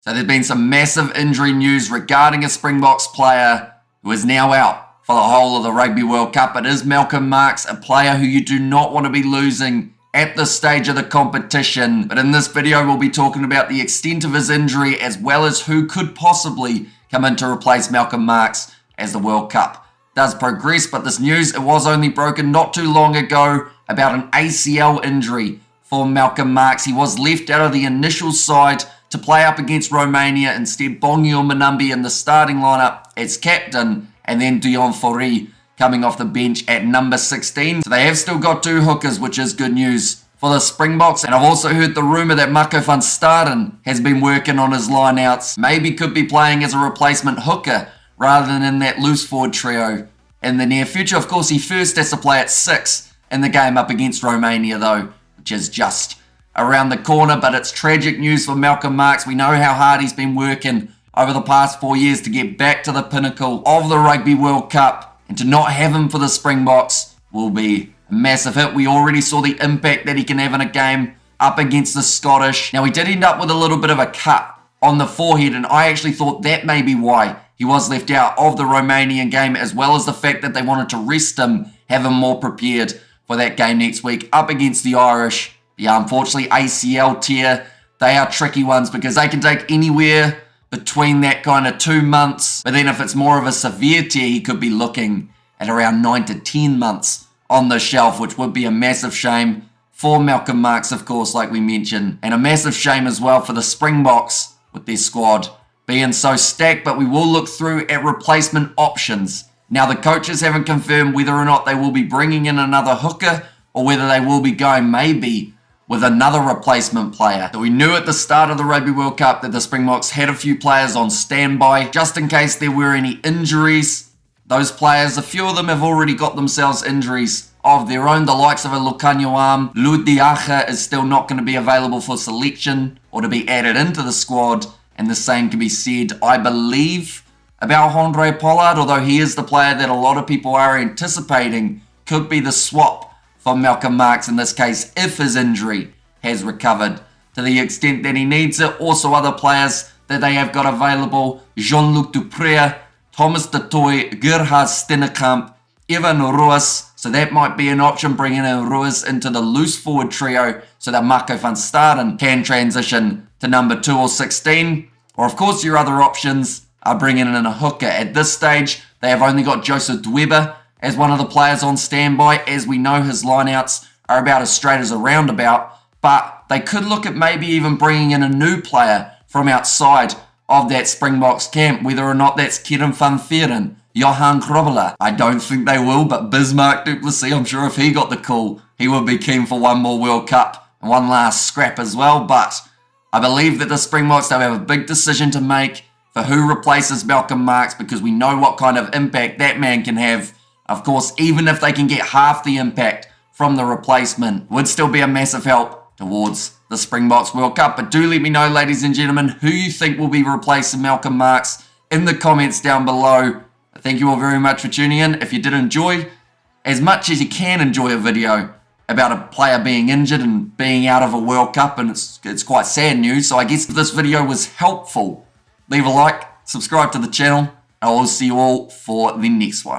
So there's been some massive injury news regarding a Springboks player who is now out for the whole of the Rugby World Cup. It is Malcolm Marx, a player who you do not want to be losing at this stage of the competition. But in this video, we'll be talking about the extent of his injury as well as who could possibly come in to replace Malcolm Marx as the World Cup does progress. But this news, it was only broken not too long ago about an ACL injury for Malcolm Marx. He was left out of the initial side to play up against Romania. Instead, Bongio Manambi in the starting lineup as captain, and then Dion Fourie coming off the bench at number 16. So they have still got two hookers, which is good news for the Springboks. And I've also heard the rumour that Marco van Staden has been working on his lineouts. Maybe could be playing as a replacement hooker rather than in that loose forward trio in the near future. Of course, he first has to play at 6 in the game up against Romania though, which is just around the corner. But it's tragic news for Malcolm Marx. We know how hard he's been working over the past 4 years to get back to the pinnacle of the Rugby World Cup, and to not have him for the Springboks will be a massive hit. We already saw the impact that he can have in a game up against the Scottish. Now, he did end up with a little bit of a cut on the forehead, and I actually thought that may be why he was left out of the Romanian game, as well as the fact that they wanted to rest him, have him more prepared for that game next week up against the Irish. Yeah, unfortunately, ACL tear, they are tricky ones because they can take anywhere between that kind of 2 months. But then if it's more of a severe tear, he could be looking at around 9 to 10 months on the shelf, which would be a massive shame for Malcolm Marx, of course, like we mentioned. And a massive shame as well for the Springboks with their squad being so stacked. But we will look through at replacement options. Now, the coaches haven't confirmed whether or not they will be bringing in another hooker or whether they will be going maybe with another replacement player. So we knew at the start of the Rugby World Cup that the Springboks had a few players on standby just in case there were any injuries. Those players, a few of them have already got themselves injuries of their own. The likes of a Lukanyoam, Ludiacha is still not going to be available for selection or to be added into the squad. And the same can be said, I believe, about Handre Pollard, although he is the player that a lot of people are anticipating could be the swap for Malcolm Marx in this case, if his injury has recovered to the extent that he needs it. Also other players that they have got available, Jean-Luc Dupré, Thomas de Toy, Gerhard Stennekamp, Evan Ruiz. So that might be an option, bringing in Ruiz into the loose forward trio so that Marco van Staden can transition to number 2 or 16. Or of course your other options are bringing in a hooker. At this stage, they have only got Joseph Dweba as one of the players on standby. As we know, his lineouts are about as straight as a roundabout, but they could look at maybe even bringing in a new player from outside of that Springboks camp, whether or not that's Kieran van Veeren, Johan Krobela. I don't think they will, but Bismarck du Plessis, I'm sure if he got the call, he would be keen for one more World Cup and one last scrap as well. But I believe that the Springboks, they'll have a big decision to make for who replaces Malcolm Marx, because we know what kind of impact that man can have. Of course, even if they can get half the impact from the replacement, would still be a massive help towards the Springboks World Cup. But do let me know, ladies and gentlemen, who you think will be replacing Malcolm Marx in the comments down below. Thank you all very much for tuning in. If you did enjoy, as much as you can enjoy a video about a player being injured and being out of a World Cup, and it's quite sad news, so I guess if this video was helpful, leave a like, subscribe to the channel, and I will see you all for the next one.